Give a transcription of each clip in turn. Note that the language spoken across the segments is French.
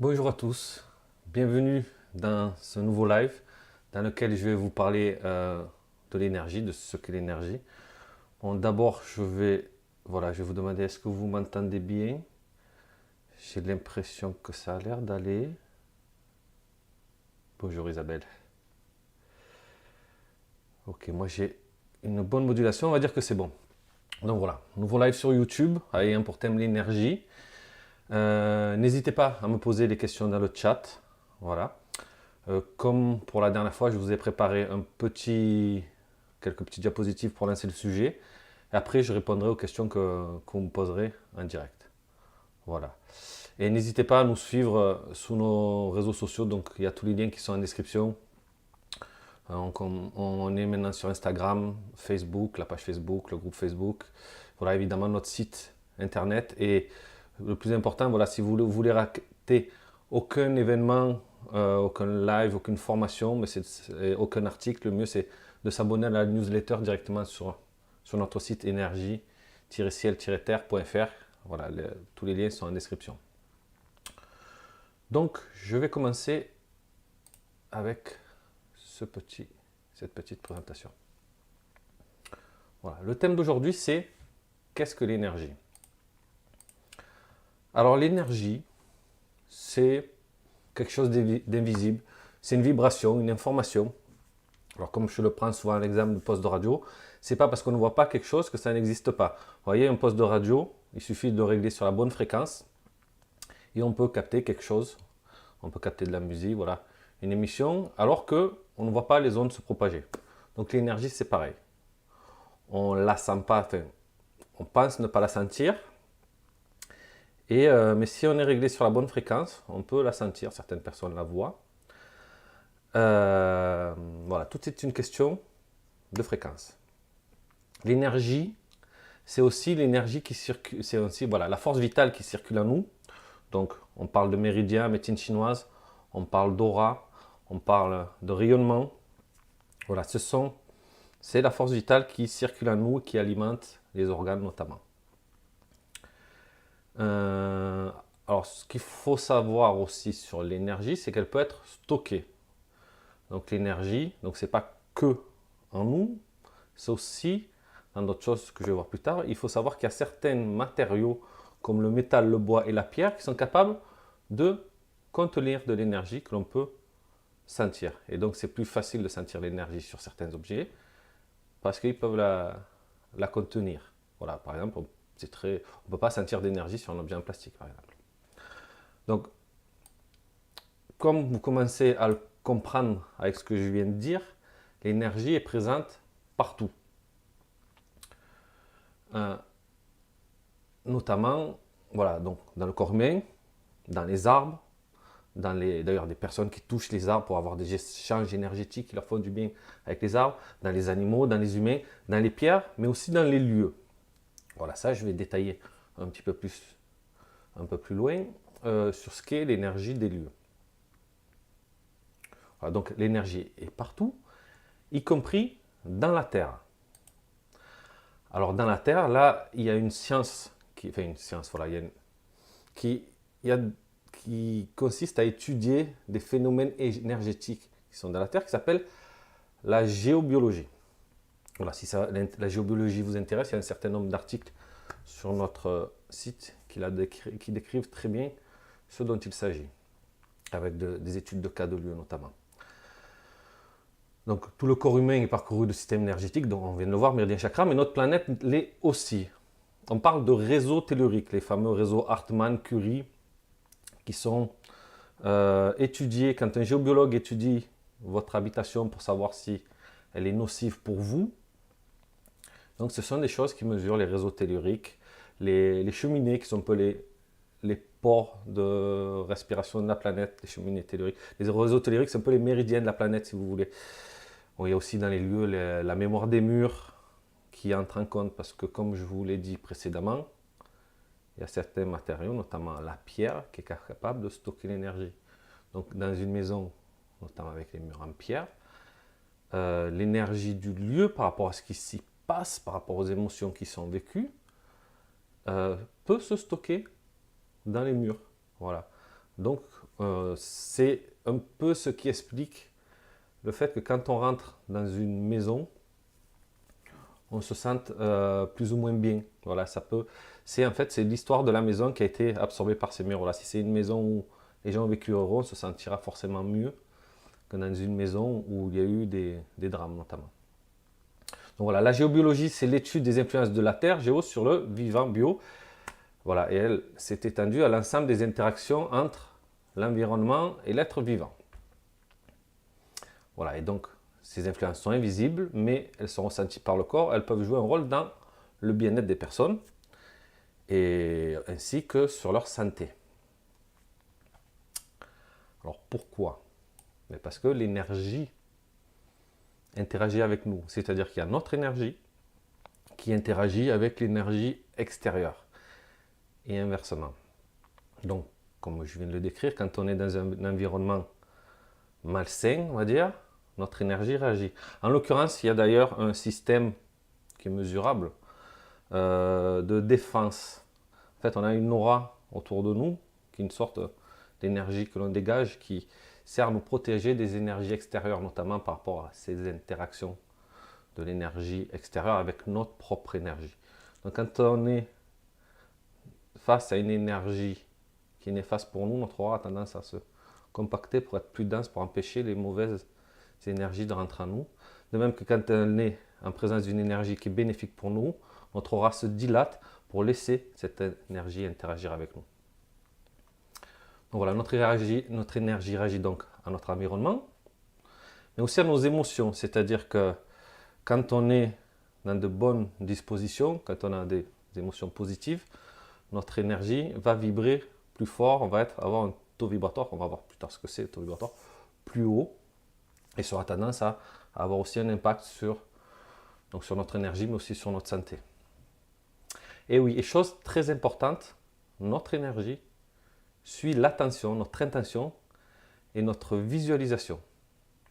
Bonjour à tous, bienvenue dans ce nouveau live dans lequel je vais vous parler de l'énergie, de ce qu'est l'énergie. Bon, d'abord, je vais vous demander est-ce que vous m'entendez bien? J'ai l'impression que ça a l'air d'aller. Bonjour Isabelle. Ok, moi j'ai une bonne modulation, on va dire que c'est bon. Donc voilà, nouveau live sur YouTube, ayant pour thème l'énergie. N'hésitez pas à me poser des questions dans le chat. Voilà. Comme pour la dernière fois, je vous ai préparé quelques petites diapositives pour lancer le sujet. Et après, je répondrai aux questions que vous me poserez en direct. Voilà. Et n'hésitez pas à nous suivre sur nos réseaux sociaux. Donc, il y a tous les liens qui sont en description. On est maintenant sur Instagram, Facebook, la page Facebook, le groupe Facebook. Voilà, évidemment, notre site internet. Et le plus important, voilà, si vous voulez rater aucun événement, aucun live, aucune formation, mais aucun article, le mieux c'est de s'abonner à la newsletter directement sur notre site énergie-ciel-terre.fr. Voilà, tous les liens sont en description. Donc, je vais commencer avec cette petite présentation. Voilà, le thème d'aujourd'hui c'est qu'est-ce que l'énergie? Alors l'énergie, c'est quelque chose d'invisible, c'est une vibration, une information. Alors comme je le prends souvent à l'exemple de poste de radio, c'est pas parce qu'on ne voit pas quelque chose que ça n'existe pas. Vous voyez, un poste de radio, il suffit de régler sur la bonne fréquence et on peut capter quelque chose. On peut capter de la musique, voilà, une émission, alors que on ne voit pas les ondes se propager. Donc l'énergie, c'est pareil. On la sent pas, enfin, on pense ne pas la sentir. Mais si on est réglé sur la bonne fréquence, on peut la sentir. Certaines personnes la voient. Voilà, tout est une question de fréquence. L'énergie, c'est aussi l'énergie qui circule, c'est aussi voilà, la force vitale qui circule en nous. Donc, on parle de méridien, médecine chinoise, on parle d'aura, on parle de rayonnement. Voilà, c'est la force vitale qui circule en nous et qui alimente les organes notamment. Alors, ce qu'il faut savoir aussi sur l'énergie, c'est qu'elle peut être stockée. Donc l'énergie, donc c'est pas que en nous, c'est aussi dans d'autres choses que je vais voir plus tard. Il faut savoir qu'il y a certains matériaux comme le métal, le bois et la pierre qui sont capables de contenir de l'énergie que l'on peut sentir. Et donc c'est plus facile de sentir l'énergie sur certains objets parce qu'ils peuvent la contenir. Voilà, par exemple, on ne peut pas sentir d'énergie sur un objet en plastique, par exemple. Donc, comme vous commencez à le comprendre avec ce que je viens de dire, l'énergie est présente partout. Notamment, voilà, donc dans le corps humain, dans les arbres, d'ailleurs des personnes qui touchent les arbres pour avoir des échanges énergétiques qui leur font du bien avec les arbres, dans les animaux, dans les humains, dans les pierres, mais aussi dans les lieux. Voilà, ça je vais détailler un petit peu plus, un peu plus loin sur ce qu'est l'énergie des lieux. Voilà, donc l'énergie est partout, y compris dans la Terre. Alors dans la Terre, là, il y a une science qui consiste à étudier des phénomènes énergétiques qui sont dans la Terre, qui s'appelle la géobiologie. Voilà, si la géobiologie vous intéresse, il y a un certain nombre d'articles sur notre site qui décrivent très bien ce dont il s'agit, avec des études de cas de lieu notamment. Donc tout le corps humain est parcouru de systèmes énergétiques, donc on vient de le voir, méridien chakra, mais notre planète l'est aussi. On parle de réseaux telluriques, les fameux réseaux Hartmann, Curie, qui sont étudiés. Quand un géobiologue étudie votre habitation pour savoir si elle est nocive pour vous, donc ce sont des choses qui mesurent les réseaux telluriques, les cheminées qui sont un peu les pores de respiration de la planète, les cheminées telluriques. Les réseaux telluriques, c'est un peu les méridiens de la planète, si vous voulez. Bon, il y a aussi dans les lieux la mémoire des murs qui entre en compte parce que, comme je vous l'ai dit précédemment, il y a certains matériaux, notamment la pierre, qui est capable de stocker l'énergie. Donc, dans une maison, notamment avec les murs en pierre, l'énergie du lieu par rapport à ce qui s'y passe, par rapport aux émotions qui sont vécues, peut se stocker dans les murs. Voilà. Donc, c'est un peu ce qui explique le fait que quand on rentre dans une maison, on se sente plus ou moins bien. Voilà, ça peut. C'est en fait c'est l'histoire de la maison qui a été absorbée par ces murs. Voilà, si c'est une maison où les gens ont vécu heureux, on se sentira forcément mieux que dans une maison où il y a eu des drames notamment. Donc voilà, la géobiologie, c'est l'étude des influences de la Terre, géo, sur le vivant bio. Voilà, et elle s'est étendue à l'ensemble des interactions entre l'environnement et l'être vivant. Voilà, et donc ces influences sont invisibles, mais elles sont ressenties par le corps. Elles peuvent jouer un rôle dans le bien-être des personnes, et ainsi que sur leur santé. Alors pourquoi? Mais parce que l'énergie interagit avec nous. C'est-à-dire qu'il y a notre énergie qui interagit avec l'énergie extérieure. Et inversement. Donc, comme je viens de le décrire, quand on est dans un environnement malsain, on va dire, notre énergie réagit. En l'occurrence, il y a d'ailleurs un système qui est mesurable de défense. En fait, on a une aura autour de nous, qui est une sorte d'énergie que l'on dégage, qui sert à nous protéger des énergies extérieures, notamment par rapport à ces interactions de l'énergie extérieure avec notre propre énergie. Donc quand on est face à une énergie qui est néfaste pour nous, notre aura a tendance à se compacter pour être plus dense, pour empêcher les mauvaises énergies de rentrer en nous. De même que quand on est en présence d'une énergie qui est bénéfique pour nous, notre aura se dilate pour laisser cette énergie interagir avec nous. Donc voilà, notre énergie réagit donc à notre environnement, mais aussi à nos émotions. C'est-à-dire que quand on est dans de bonnes dispositions, quand on a des émotions positives, notre énergie va vibrer plus fort, on va avoir un taux vibratoire, on va voir plus tard ce que c'est, le taux vibratoire, plus haut, et ça aura tendance à avoir aussi un impact sur notre énergie, mais aussi sur notre santé. Et oui, et chose très importante, notre énergie suit l'attention, notre intention et notre visualisation.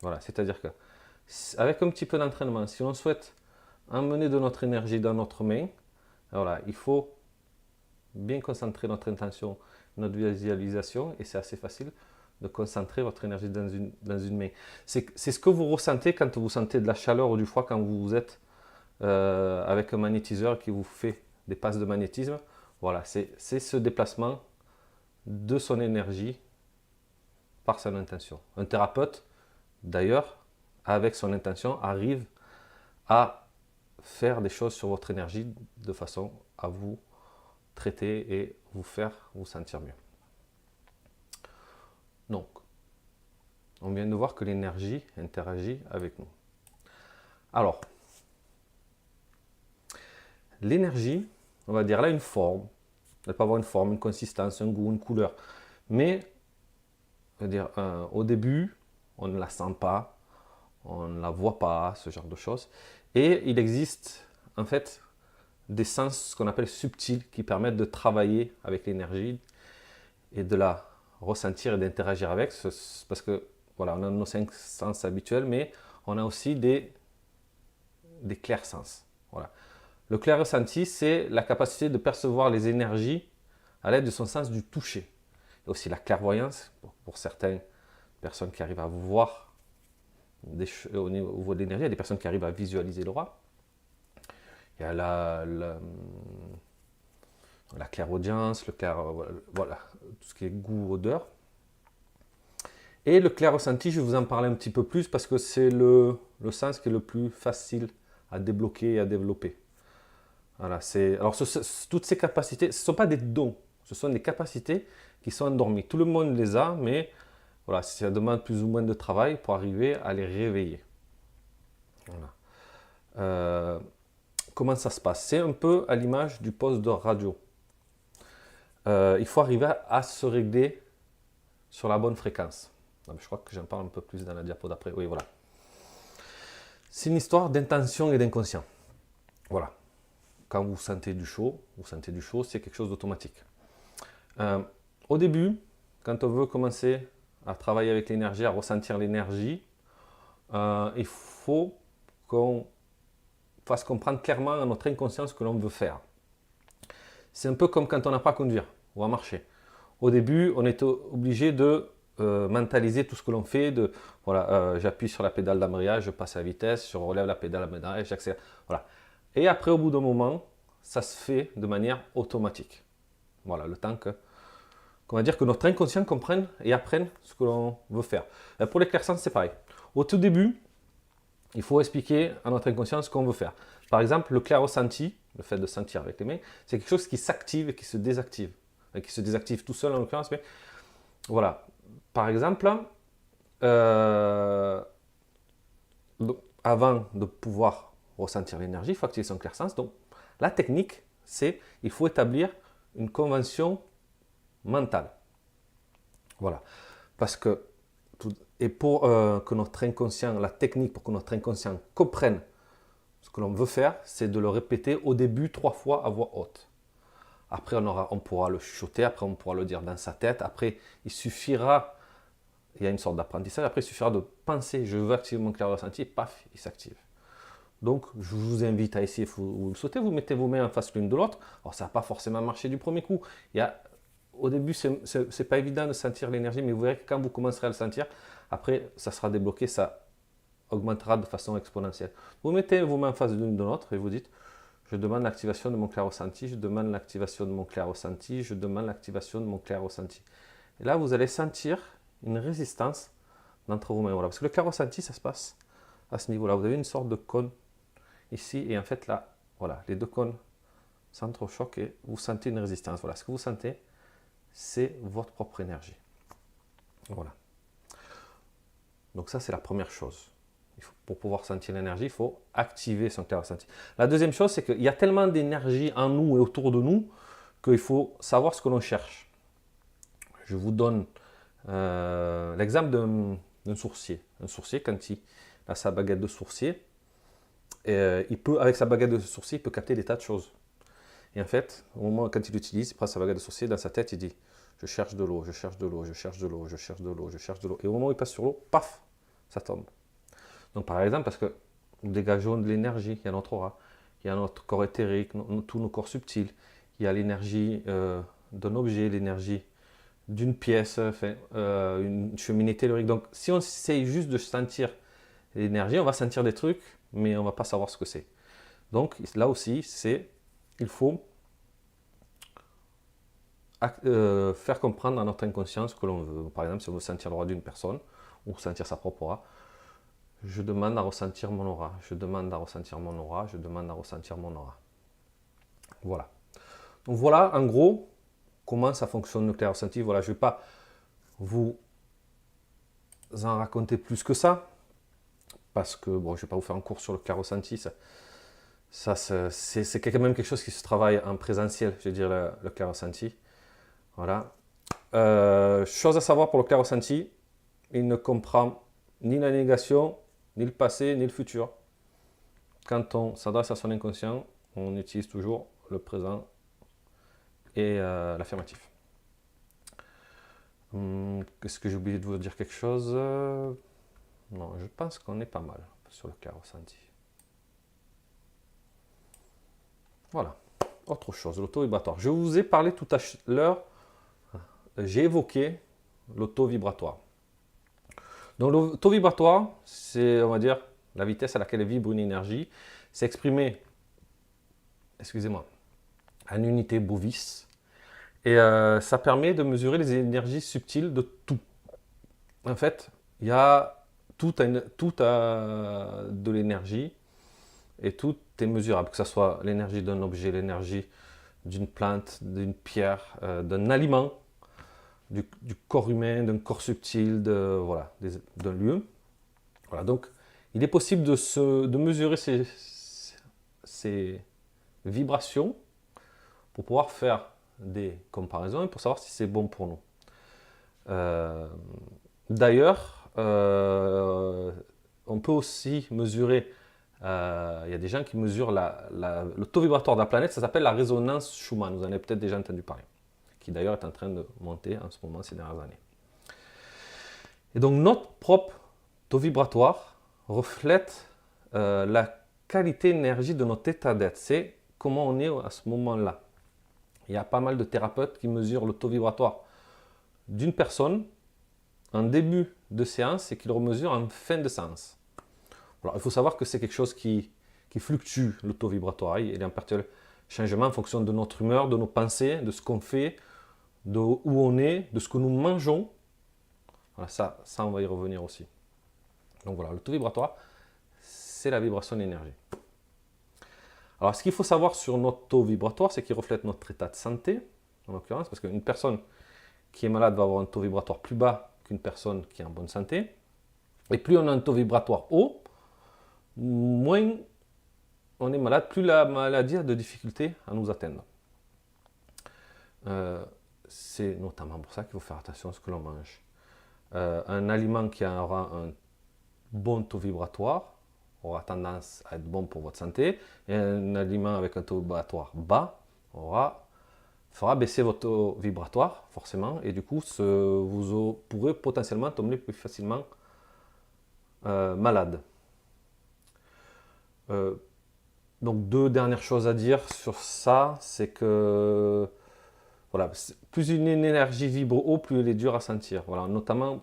Voilà, c'est-à-dire que avec un petit peu d'entraînement, si on souhaite emmener de notre énergie dans notre main, voilà, il faut bien concentrer notre intention, notre visualisation, et c'est assez facile de concentrer votre énergie dans une main. C'est ce que vous ressentez quand vous sentez de la chaleur ou du froid, quand vous êtes avec un magnétiseur qui vous fait des passes de magnétisme. Voilà, c'est ce déplacement de son énergie par son intention. Un thérapeute, d'ailleurs, avec son intention, arrive à faire des choses sur votre énergie de façon à vous traiter et vous faire vous sentir mieux. Donc, on vient de voir que l'énergie interagit avec nous. Alors, l'énergie, on va dire, elle a une forme. Elle peut avoir une forme, une consistance, un goût, une couleur. Mais, on va dire, au début, on ne la sent pas, on ne la voit pas, ce genre de choses. Et il existe, en fait, des sens qu'on appelle subtils qui permettent de travailler avec l'énergie et de la ressentir et d'interagir avec, parce que voilà, on a nos 5 sens habituels, mais on a aussi des clairsens. Voilà. Le clair ressenti, c'est la capacité de percevoir les énergies à l'aide de son sens du toucher. Et aussi la clairvoyance, pour certaines personnes qui arrivent à voir au niveau de l'énergie, il y a des personnes qui arrivent à visualiser l'aura. Il y a la clairaudience, voilà, tout ce qui est goût, odeur. Et le clair ressenti, je vais vous en parler un petit peu plus parce que c'est le sens qui est le plus facile à débloquer et à développer. Voilà, alors toutes ces capacités, ce ne sont pas des dons, ce sont des capacités qui sont endormies. Tout le monde les a, mais voilà, ça demande plus ou moins de travail pour arriver à les réveiller. Voilà. Comment ça se passe? C'est un peu à l'image du poste de radio. Il faut arriver à se régler sur la bonne fréquence. Je crois que j'en parle un peu plus dans la diapo d'après. Oui, voilà. C'est une histoire d'intention et d'inconscient. Voilà. Quand vous sentez du chaud, c'est quelque chose d'automatique. Au début, quand on veut commencer à travailler avec l'énergie, à ressentir l'énergie, il faut qu'on fasse comprendre clairement à notre inconscient ce que l'on veut faire. C'est un peu comme quand on n'apprend à conduire ou à marcher. Au début, on est obligé de mentaliser tout ce que l'on fait, voilà, j'appuie sur la pédale d'embrayage, je passe à la vitesse, je relève la pédale d'embrayage, j'accélère, voilà. Et après, au bout d'un moment, ça se fait de manière automatique. Voilà, le temps qu'on va dire que notre inconscient comprenne et apprenne ce que l'on veut faire. Pour les clairsens, c'est pareil. Au tout début, il faut expliquer à notre inconscient ce qu'on veut faire. Par exemple, le clair ressenti, le fait de sentir avec les mains, c'est quelque chose qui s'active et qui se désactive. Qui se désactive tout seul en l'occurrence, mais voilà. Par exemple, avant de pouvoir ressentir l'énergie, il faut activer son clair-sens. Donc, la technique, c'est il faut établir une convention mentale. Voilà. Parce que, et pour que notre inconscient, la technique pour que notre inconscient comprenne ce que l'on veut faire, c'est de le répéter au début 3 fois à voix haute. Après, on pourra le chuchoter, après on pourra le dire dans sa tête. Après, il suffira, il y a une sorte d'apprentissage, après il suffira de penser, je veux activer mon clair ressenti, et paf, il s'active. Donc, je vous invite à essayer, vous le sautez, vous mettez vos mains en face l'une de l'autre. Alors, ça n'a pas forcément marché du premier coup. Au début, ce n'est pas évident de sentir l'énergie, mais vous verrez que quand vous commencerez à le sentir, après, ça sera débloqué, ça augmentera de façon exponentielle. Vous mettez vos mains en face l'une de l'autre et vous dites, je demande l'activation de mon clair ressenti, je demande l'activation de mon clair ressenti, je demande l'activation de mon clair ressenti. Et là, vous allez sentir une résistance entre vos mains. Voilà. Parce que le clair ressenti, ça se passe à ce niveau-là. Vous avez une sorte de cône ici, et en fait là, voilà, les deux cônes s'entrechoquent et vous sentez une résistance. Voilà, ce que vous sentez, c'est votre propre énergie. Voilà. Donc ça, c'est la première chose. Pour pouvoir sentir l'énergie, il faut activer son clair ressenti. La deuxième chose, c'est qu'il y a tellement d'énergie en nous et autour de nous qu'il faut savoir ce que l'on cherche. Je vous donne l'exemple d'un sourcier. Un sourcier, quand il a sa baguette de sourcier, il peut, avec sa baguette de sourcier, il peut capter des tas de choses. Et en fait, au moment quand il l'utilise, il prend sa baguette de sourcier, dans sa tête, il dit « Je cherche de l'eau, je cherche de l'eau, je cherche de l'eau, je cherche de l'eau, je cherche de l'eau. » Et au moment où il passe sur l'eau, paf, ça tombe. Donc par exemple, parce que nous dégageons de l'énergie, il y a notre aura, il y a notre corps éthérique, tous nos corps subtils, il y a l'énergie d'un objet, l'énergie d'une pièce, une cheminée tellurique. Donc si on essaye juste de sentir l'énergie, on va sentir des trucs, mais on ne va pas savoir ce que c'est. Donc là aussi, il faut faire comprendre à notre inconscient ce que l'on veut. Par exemple, si on veut sentir l'aura d'une personne, ou sentir sa propre aura, je demande à ressentir mon aura, je demande à ressentir mon aura, je demande à ressentir mon aura. Voilà. Donc voilà, en gros, comment ça fonctionne le clair ressenti. Voilà, je ne vais pas vous en raconter plus que ça, parce que bon, je ne vais pas vous faire un cours sur le clair ressenti. C'est quand même quelque chose qui se travaille en présentiel, je veux dire, le clair ressenti. Voilà. Chose à savoir pour le clair ressenti, il ne comprend ni la négation, ni le passé, ni le futur. Quand on s'adresse à son inconscient, on utilise toujours le présent et l'affirmatif. Est-ce que j'ai oublié de vous dire quelque chose? Non, je pense qu'on est pas mal sur le clair ressenti. Voilà. Autre chose, l'auto-vibratoire. Je vous ai parlé tout à l'heure, j'ai évoqué l'auto-vibratoire. Donc l'auto-vibratoire, c'est, on va dire, la vitesse à laquelle vibre une énergie. C'est exprimé, excusez-moi, en unité bovis. Et ça permet de mesurer les énergies subtiles de tout. En fait, il y a tout a de l'énergie et tout est mesurable, que ce soit l'énergie d'un objet, l'énergie d'une plante, d'une pierre, d'un aliment, du corps humain, d'un corps subtil, voilà, d'un lieu. Voilà, donc il est possible de mesurer ces vibrations pour pouvoir faire des comparaisons et pour savoir si c'est bon pour nous. D'ailleurs, on peut aussi mesurer, il y a des gens qui mesurent le taux vibratoire de la planète, ça s'appelle la résonance Schumann, vous en avez peut-être déjà entendu parler, qui d'ailleurs est en train de monter en ce moment ces dernières années. Et donc notre propre taux vibratoire reflète la qualité énergie de notre état d'être, c'est comment on est à ce moment-là. Il y a pas mal de thérapeutes qui mesurent le taux vibratoire d'une personne en début de séance et qu'il remesure en fin de séance. Alors, il faut savoir que c'est quelque chose qui fluctue, le taux vibratoire. Il est en perpétuel changement en fonction de notre humeur, de nos pensées, de ce qu'on fait, de où on est, de ce que nous mangeons. Voilà, ça on va y revenir aussi. Donc voilà, le taux vibratoire, c'est la vibration d'énergie. Alors, ce qu'il faut savoir sur notre taux vibratoire, c'est qu'il reflète notre état de santé, en l'occurrence, parce qu'une personne qui est malade va avoir un taux vibratoire plus bas qu'une personne qui est en bonne santé. Et plus on a un taux vibratoire haut, moins on est malade, plus la maladie a de difficultés à nous atteindre. C'est notamment pour ça qu'il faut faire attention à ce que l'on mange. Un aliment qui aura un bon taux vibratoire aura tendance à être bon pour votre santé, et un aliment avec un taux vibratoire bas fera baisser votre taux vibratoire, forcément, et du coup, vous pourrez potentiellement tomber plus facilement malade. Donc, deux dernières choses à dire sur ça, c'est que voilà, plus une énergie vibre haut, plus elle est dure à sentir. Voilà, notamment,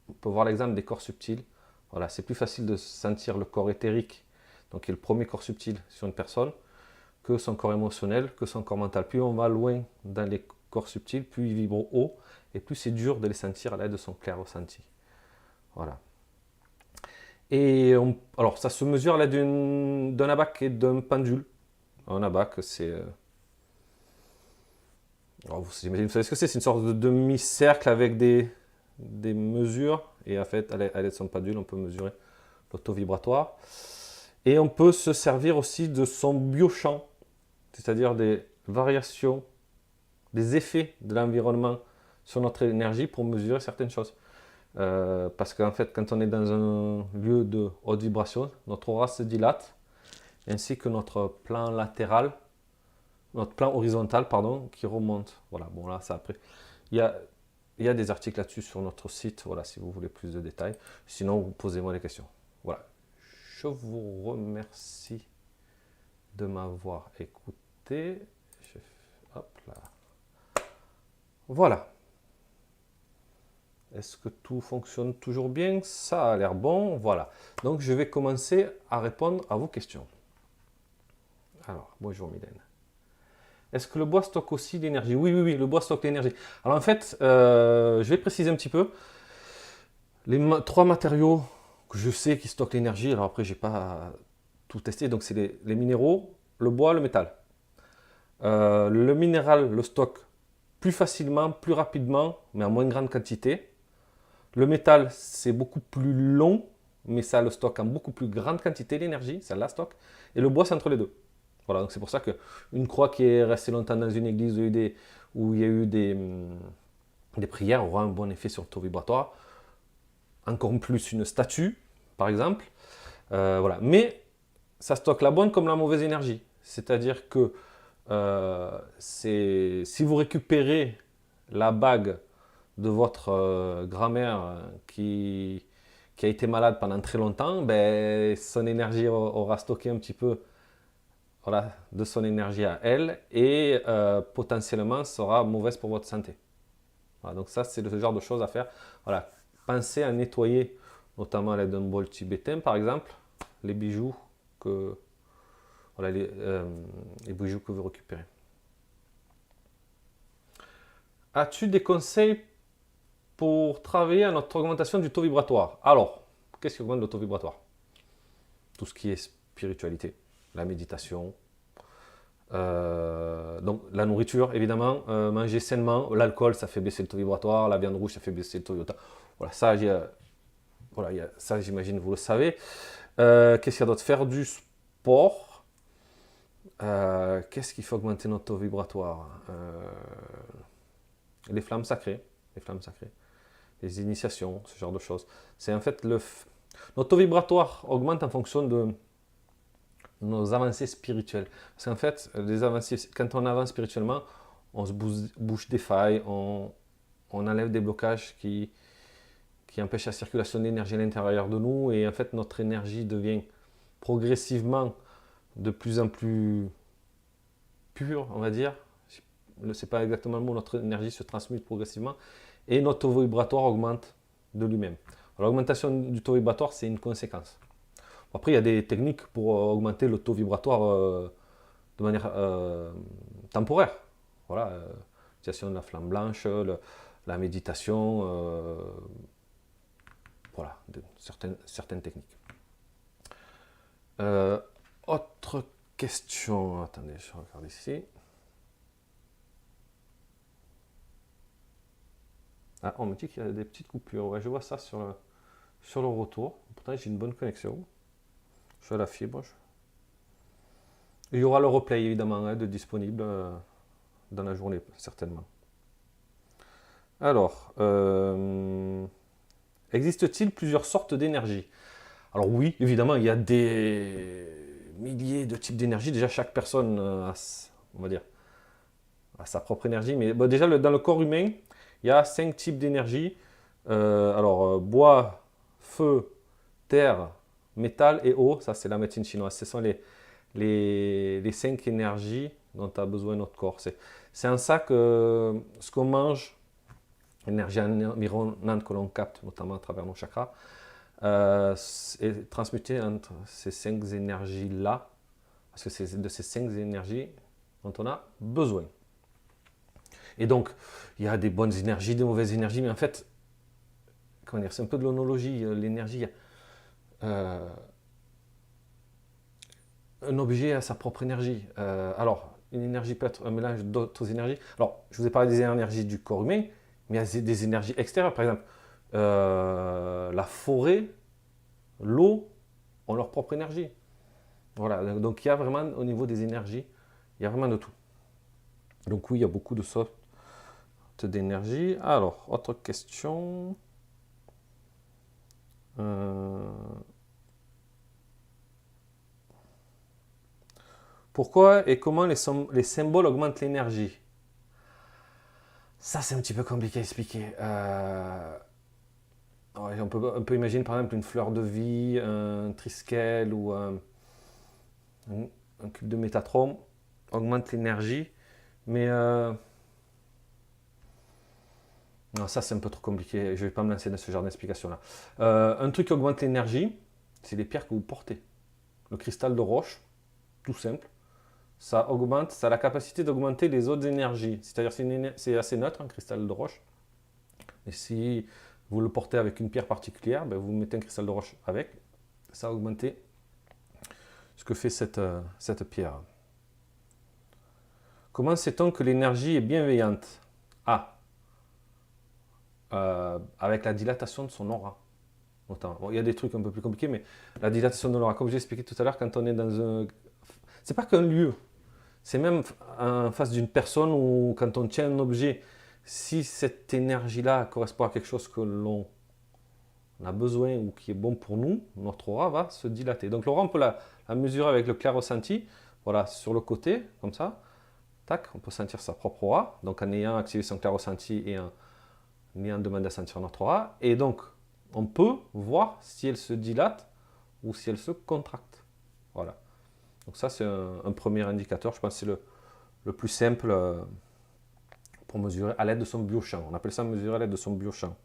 on peut voir l'exemple des corps subtils. Voilà, c'est plus facile de sentir le corps éthérique, donc qui est le premier corps subtil sur une personne, que son corps émotionnel, que son corps mental. Plus on va loin dans les corps subtils, plus ils vibrent haut, et plus c'est dur de les sentir à l'aide de son clair ressenti. Voilà. Et alors, ça se mesure à l'aide d'un abaque et d'un pendule. Un abaque, c'est... Alors, vous savez ce que c'est? C'est une sorte de demi-cercle avec des mesures. Et en fait, à l'aide de son pendule, on peut mesurer le taux vibratoire. Et on peut se servir aussi de son biochamp, c'est-à-dire des variations, des effets de l'environnement sur notre énergie pour mesurer certaines choses. Parce qu'en fait, quand on est dans un lieu de haute vibration, notre aura se dilate, ainsi que notre plan latéral, notre plan horizontal, pardon, qui remonte. Voilà, bon là, ça après. Il y a des articles là-dessus sur notre site, voilà, si vous voulez plus de détails. Sinon, vous posez-moi des questions. Voilà. Je vous remercie de m'avoir écouté. Hop là. Voilà. Est-ce que tout fonctionne toujours bien? Ça a l'air bon. Voilà. Donc, je vais commencer à répondre à vos questions. Alors, bonjour Mylène. Est-ce que le bois stocke aussi l'énergie? Oui, oui, oui, le bois stocke l'énergie. Alors, en fait, je vais préciser un petit peu. Les trois matériaux que je sais qui stockent l'énergie, alors après, je n'ai pas tout testé. Donc, c'est les minéraux, le bois, le métal. Le minéral le stocke plus facilement, plus rapidement, mais en moins grande quantité. Le métal, c'est beaucoup plus long, mais ça le stocke en beaucoup plus grande quantité, l'énergie, ça la stocke. Et le bois, c'est entre les deux. Voilà, donc c'est pour ça qu'une croix qui est restée longtemps dans une église où il y a eu des prières aura un bon effet sur le taux vibratoire. Encore plus une statue, par exemple. Voilà. Mais ça stocke la bonne comme la mauvaise énergie. C'est-à-dire que si vous récupérez la bague de votre grand-mère qui a été malade pendant très longtemps, ben, son énergie aura stocké un petit peu, voilà, de son énergie à elle, et potentiellement sera mauvaise pour votre santé. Voilà, donc ça, c'est le genre de choses à faire. Voilà, pensez à nettoyer, notamment à l'aide d'un bol tibétain par exemple, les bijoux voilà, les bijoux que vous récupérez. As-tu des conseils pour travailler à notre augmentation du taux vibratoire? Alors, qu'est-ce qui augmente le taux vibratoire? Tout ce qui est spiritualité, la méditation, donc la nourriture évidemment, manger sainement, l'alcool ça fait baisser le taux vibratoire, la viande rouge ça fait baisser le taux vibratoire. Voilà, ça j'imagine vous le savez. Qu'est-ce qu'il y a d'autre? Faire du sport. Qu'est-ce qui fait augmenter notre taux vibratoire? Les flammes sacrées, les initiations, ce genre de choses. C'est en fait notre taux vibratoire augmente en fonction de nos avancées spirituelles. Parce qu'en fait, quand on avance spirituellement, on se bouche des failles, on enlève des blocages qui empêchent la circulation d'énergie à l'intérieur de nous, et en fait notre énergie devient progressivement de plus en plus pure, on va dire. C'est pas exactement le mot, notre énergie se transmute progressivement et notre taux vibratoire augmente de lui-même. L'augmentation du taux vibratoire, c'est une conséquence. Après, il y a des techniques pour augmenter le taux vibratoire de manière temporaire. Voilà, l'utilisation de la flamme blanche, la méditation, voilà, certaines techniques. Autre question, attendez, je regarde ici. Ah, on me dit qu'il y a des petites coupures, ouais, je vois ça sur le retour. Pourtant, j'ai une bonne connexion. Je suis à la fibre. Il y aura le replay évidemment de disponible dans la journée, certainement. Alors, existe-t-il plusieurs sortes d'énergie? Alors oui, évidemment, il y a des milliers de types d'énergie. Déjà, chaque personne a, on va dire, a sa propre énergie. Mais bon, déjà, dans le corps humain, il y a 5 types d'énergie. Bois, feu, terre, métal et eau. Ça, c'est la médecine chinoise. Ce sont les 5 énergies dont a besoin notre corps. C'est en ça que ce qu'on mange, l'énergie environnante que l'on capte, notamment à travers nos chakras, est transmutée entre ces 5 énergies-là, parce que c'est de ces 5 énergies dont on a besoin. Et donc, il y a des bonnes énergies, des mauvaises énergies, mais en fait, comment dire, c'est un peu de l'onologie, l'énergie. Un objet a sa propre énergie. Alors, une énergie peut être un mélange d'autres énergies. Alors, je vous ai parlé des énergies du corps humain, mais il y a des énergies extérieures. Par exemple, la forêt, l'eau ont leur propre énergie. Voilà, donc il y a vraiment, au niveau des énergies, il y a vraiment de tout. Donc oui, il y a beaucoup de sortes d'énergie. Alors, autre question. Pourquoi et comment les symboles augmentent l'énergie? Ça, c'est un petit peu compliqué à expliquer. On peut imaginer par exemple une fleur de vie, un triskel ou un cube de métatron augmente l'énergie. Mais non, ça c'est un peu trop compliqué. Je ne vais pas me lancer dans ce genre d'explication-là. Un truc qui augmente l'énergie, c'est les pierres que vous portez. Le cristal de roche, tout simple, ça a la capacité d'augmenter les autres énergies. C'est-à-dire c'est assez neutre, un cristal de roche. Et si vous le portez avec une pierre particulière, ben vous mettez un cristal de roche avec, ça va augmenter ce que fait cette pierre. Comment sait-on que l'énergie est bienveillante? Avec la dilatation de son aura. Bon, il y a des trucs un peu plus compliqués, mais la dilatation de l'aura, comme j'ai expliqué tout à l'heure, quand on est dans un... C'est pas qu'un lieu, c'est même en face d'une personne ou quand on tient un objet, si cette énergie-là correspond à quelque chose que l'on a besoin ou qui est bon pour nous, notre aura va se dilater. Donc l'aura, on peut la mesurer avec le clair ressenti, voilà, sur le côté, comme ça, tac, on peut sentir sa propre aura, donc en ayant activé son clair ressenti et en demandant à sentir notre aura, et donc on peut voir si elle se dilate ou si elle se contracte. Voilà. Donc ça, c'est un premier indicateur. Je pense que c'est le plus simple pour mesurer à l'aide de son biochamp. On appelle ça mesurer à l'aide de son biochamp.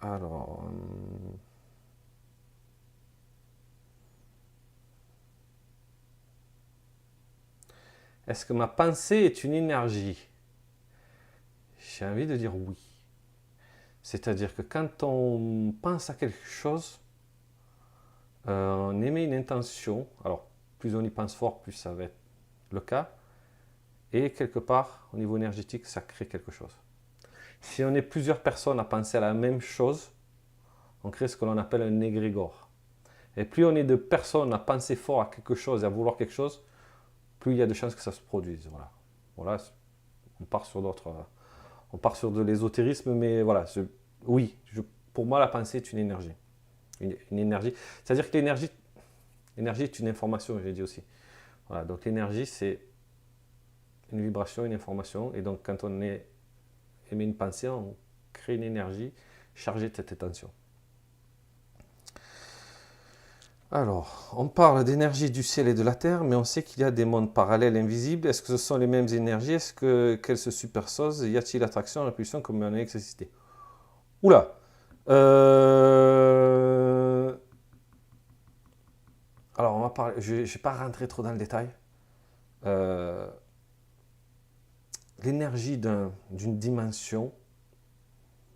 Alors... est-ce que ma pensée est une énergie? J'ai envie de dire oui. C'est-à-dire que quand on pense à quelque chose, on émet une intention. Alors, plus on y pense fort, plus ça va être le cas. Et quelque part, au niveau énergétique, ça crée quelque chose. Si on est plusieurs personnes à penser à la même chose, on crée ce que l'on appelle un égrégore. Et plus on est de personnes à penser fort à quelque chose et à vouloir quelque chose, plus il y a de chances que ça se produise. Voilà, on part sur d'autres... On part sur de l'ésotérisme, mais voilà, oui, pour moi, la pensée est une énergie. Une énergie. C'est-à-dire que l'énergie est une information, j'ai dit aussi. Voilà, donc l'énergie, c'est une vibration, une information. Et donc, quand on émet une pensée, on crée une énergie chargée de cette intention. Alors, on parle d'énergie du ciel et de la terre, mais on sait qu'il y a des mondes parallèles invisibles. Est-ce que ce sont les mêmes énergies? Qu'elles se superposent? Y a-t-il attraction, répulsion comme en électricité? Oula. Alors, on va parler. Je ne vais pas rentrer trop dans le détail. L'énergie d'une dimension,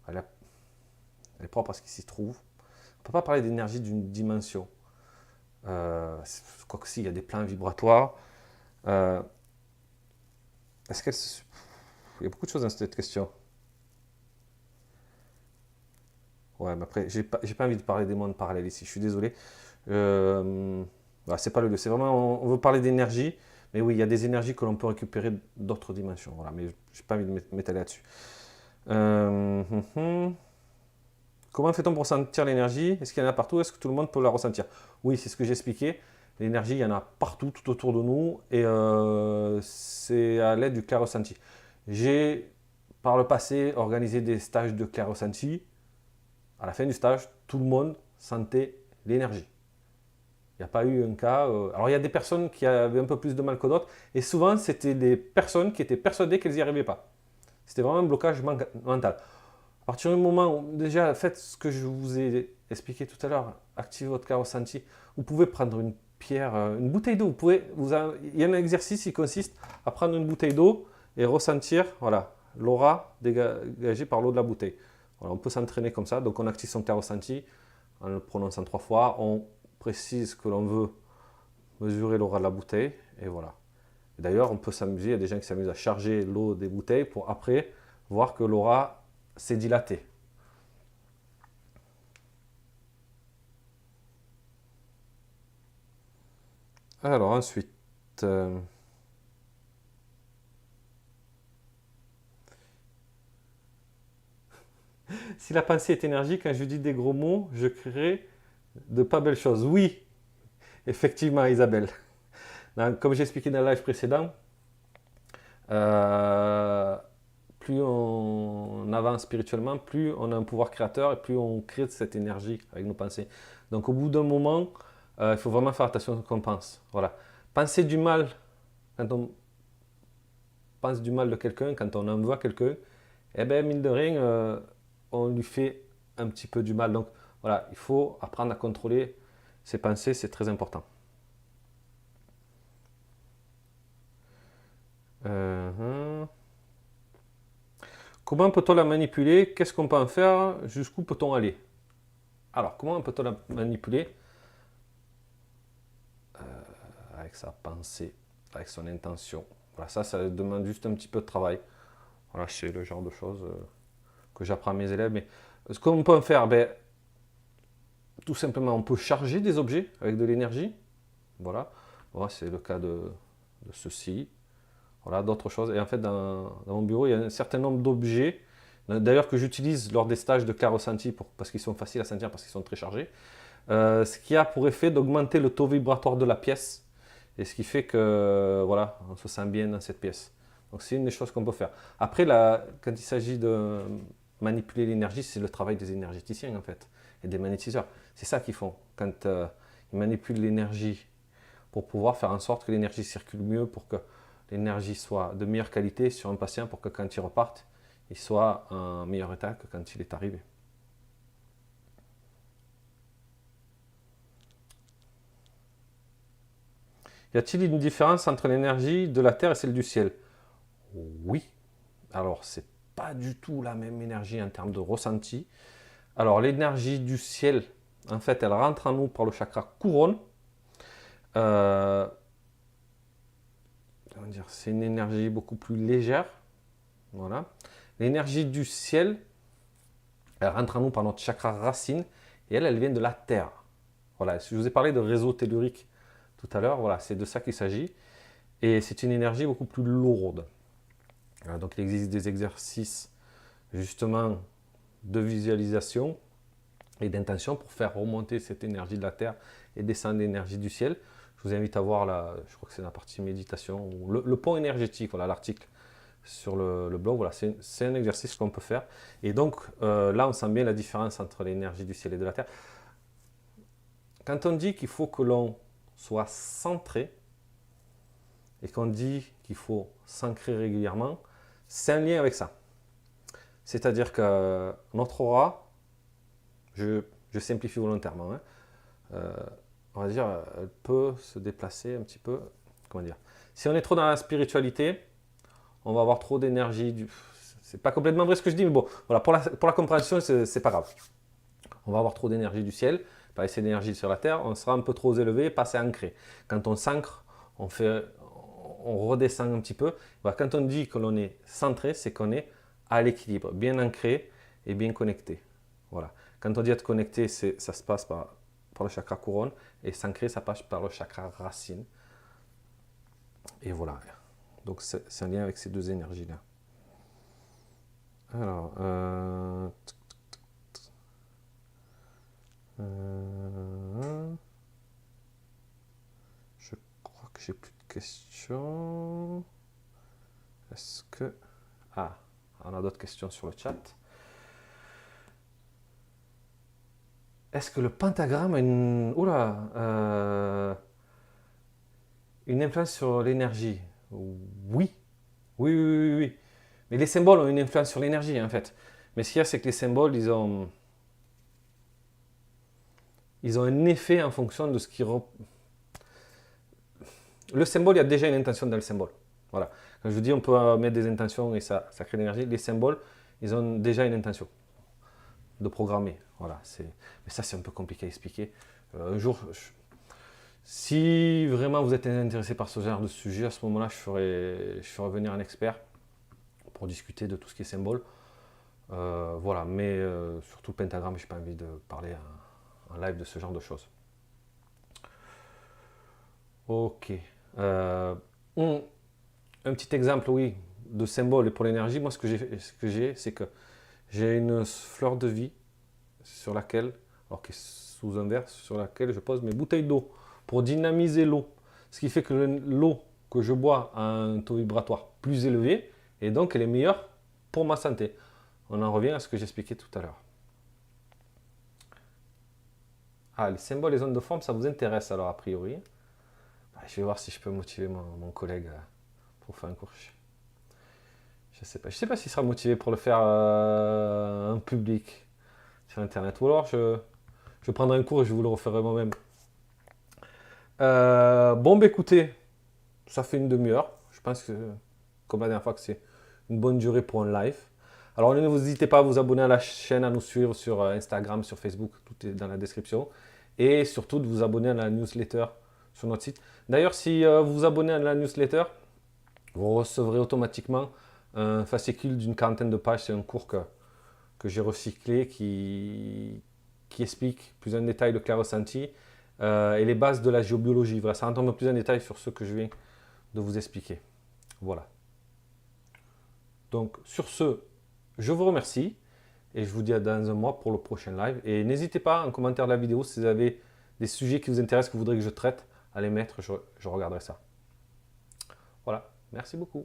elle est propre à ce qui s'y trouve. On ne peut pas parler d'énergie d'une dimension. Quoique si, il y a des plans vibratoires. Est-ce qu'elle se... Il y a beaucoup de choses dans cette question. Ouais, mais après, j'ai pas envie de parler des mondes parallèles ici, je suis désolé. C'est pas le lieu, c'est vraiment, on veut parler d'énergie, mais oui, il y a des énergies que l'on peut récupérer d'autres dimensions, voilà, mais j'ai pas envie de m'étaler là-dessus. Comment fait-on pour sentir l'énergie? Est-ce qu'il y en a partout? Est-ce que tout le monde peut la ressentir? Oui, c'est ce que j'ai expliqué. L'énergie, il y en a partout, tout autour de nous, et c'est à l'aide du clair ressenti. J'ai, par le passé, organisé des stages de clair ressenti. À la fin du stage, tout le monde sentait l'énergie. Il n'y a pas eu un cas. Alors, il y a des personnes qui avaient un peu plus de mal que d'autres, et souvent, c'était des personnes qui étaient persuadées qu'elles n'y arrivaient pas. C'était vraiment un blocage mental. À partir du moment où, déjà, faites ce que je vous ai expliqué tout à l'heure, activez votre cœur ressenti. Vous pouvez prendre une pierre, une bouteille d'eau. Il y a un exercice qui consiste à prendre une bouteille d'eau et ressentir, voilà, l'aura dégagée par l'eau de la bouteille. Voilà, on peut s'entraîner comme ça. Donc, on active son cœur ressenti en le prononçant 3 fois. On précise que l'on veut mesurer l'aura de la bouteille. Et voilà. D'ailleurs, on peut s'amuser. Il y a des gens qui s'amusent à charger l'eau des bouteilles pour après voir que l'aura s'est dilatée. Alors, ensuite. Si la pensée est énergie, quand je dis des gros mots, je crée de pas belles choses. Oui, effectivement, Isabelle. Comme j'ai expliqué dans le live précédent, plus on avance spirituellement, plus on a un pouvoir créateur et plus on crée de cette énergie avec nos pensées. Donc au bout d'un moment, il faut vraiment faire attention à ce qu'on pense. Voilà. Penser du mal, quand on pense du mal de quelqu'un, quand on envoie quelqu'un, eh bien mine de rien, on lui fait un petit peu du mal. Donc voilà, il faut apprendre à contrôler ses pensées, c'est très important. Comment peut-on la manipuler? Qu'est-ce qu'on peut en faire? Jusqu'où peut-on aller? Alors, comment peut-on la manipuler? Avec sa pensée, avec son intention. Voilà, ça demande juste un petit peu de travail. Voilà, c'est le genre de choses que j'apprends à mes élèves. Mais ce qu'on peut en faire, tout simplement, on peut charger des objets avec de l'énergie. Voilà, c'est le cas de ceci. Voilà, d'autres choses. Et en fait, dans mon bureau, il y a un certain nombre d'objets, d'ailleurs que j'utilise lors des stages de clair ressenti parce qu'ils sont faciles à sentir, parce qu'ils sont très chargés. Ce qui a pour effet d'augmenter le taux vibratoire de la pièce. Et ce qui fait que, voilà, on se sent bien dans cette pièce. Donc c'est une des choses qu'on peut faire. Après, quand il s'agit de manipuler l'énergie, c'est le travail des énergéticiens en fait, et des magnétiseurs. C'est ça qu'ils font. Quand ils manipulent l'énergie pour pouvoir faire en sorte que l'énergie circule mieux, pour que l'énergie soit de meilleure qualité sur un patient, pour que quand il reparte, il soit en meilleur état que quand il est arrivé. Y a-t-il une différence entre l'énergie de la Terre et celle du ciel? Oui. Alors, c'est pas du tout la même énergie en termes de ressenti. Alors, l'énergie du ciel, en fait, elle rentre en nous par le chakra couronne. C'est une énergie beaucoup plus légère. Voilà. L'énergie du ciel, elle rentre en nous par notre chakra racine et elle vient de la Terre. Voilà. Je vous ai parlé de réseau tellurique tout à l'heure. Voilà, c'est de ça qu'il s'agit. Et c'est une énergie beaucoup plus lourde. Donc il existe des exercices justement de visualisation et d'intention pour faire remonter cette énergie de la Terre et descendre l'énergie du ciel. Je vous invite à voir, je crois que c'est la partie méditation, le pont énergétique, voilà l'article sur le blog. Voilà, c'est un exercice qu'on peut faire. Et donc là, on sent bien la différence entre l'énergie du ciel et de la Terre. Quand on dit qu'il faut que l'on soit centré et qu'on dit qu'il faut s'ancrer régulièrement, c'est un lien avec ça. C'est-à-dire que notre aura, je simplifie volontairement, hein, on va dire, elle peut se déplacer un petit peu. Comment dire? Si on est trop dans la spiritualité, on va avoir trop d'énergie. C'est pas complètement vrai ce que je dis, mais bon, voilà, pour la compréhension, c'est pas grave. On va avoir trop d'énergie du ciel, pas assez d'énergie sur la terre, on sera un peu trop élevé, pas assez ancré. Quand on s'ancre, on redescend un petit peu. Voilà, quand on dit que l'on est centré, c'est qu'on est à l'équilibre, bien ancré et bien connecté. Voilà. Quand on dit être connecté, ça se passe par le chakra couronne, et s'ancrer, ça passe par le chakra racine. Et voilà. Donc c'est un lien avec ces deux énergies-là. Alors, je crois que j'ai plus de questions. Est-ce que... Ah, on a d'autres questions sur le chat. Est-ce que le pentagramme a une... une influence sur l'énergie? Oui. Oui. Mais les symboles ont une influence sur l'énergie, en fait. Mais ce qu'il y a, c'est que les symboles, ils ont un effet en fonction de ce qui... Le symbole, il y a déjà une intention dans le symbole. Voilà. Quand je vous dis, on peut mettre des intentions et ça crée de l'énergie. Les symboles, ils ont déjà une intention de programmer. Voilà. Mais ça, c'est un peu compliqué à expliquer. Un jour, si vraiment vous êtes intéressé par ce genre de sujet, à ce moment-là, je ferai venir un expert pour discuter de tout ce qui est symbole. Voilà, mais surtout le pentagramme, je n'ai pas envie de parler en live de ce genre de choses. Ok. Un petit exemple, oui, de symbole pour l'énergie. Moi, ce que j'ai, c'est que j'ai une fleur de vie sur laquelle, alors qui est sous un verre, sur laquelle je pose mes bouteilles d'eau pour dynamiser l'eau. Ce qui fait que l'eau que je bois a un taux vibratoire plus élevé et donc elle est meilleure pour ma santé. On en revient à ce que j'expliquais tout à l'heure. Ah, les symboles, les zones de forme, ça vous intéresse alors a priori. Je vais voir si je peux motiver mon collègue pour faire un cours. Je sais pas. Je sais pas s'il sera motivé pour le faire en public sur internet. Ou alors je prendrai un cours et je vous le referai moi-même. Bon, bah écoutez, ça fait une demi-heure. Je pense que, comme la dernière fois, que c'est une bonne durée pour un live. Alors n'hésitez pas à vous abonner à la chaîne, à nous suivre sur Instagram, sur Facebook, tout est dans la description. Et surtout de vous abonner à la newsletter sur notre site. D'ailleurs, si vous vous abonnez à la newsletter, vous recevrez automatiquement un fascicule d'une quarantaine de pages. C'est un cours que j'ai recyclé qui explique plus en détail le clair ressenti et les bases de la géobiologie. Voilà, ça rentre un peu plus en détail sur ce que je viens de vous expliquer. Voilà. Donc sur ce, je vous remercie et je vous dis à dans un mois pour le prochain live. Et n'hésitez pas en commentaire de la vidéo si vous avez des sujets qui vous intéressent, que vous voudrez que je traite, à les mettre, je regarderai ça. Voilà, merci beaucoup.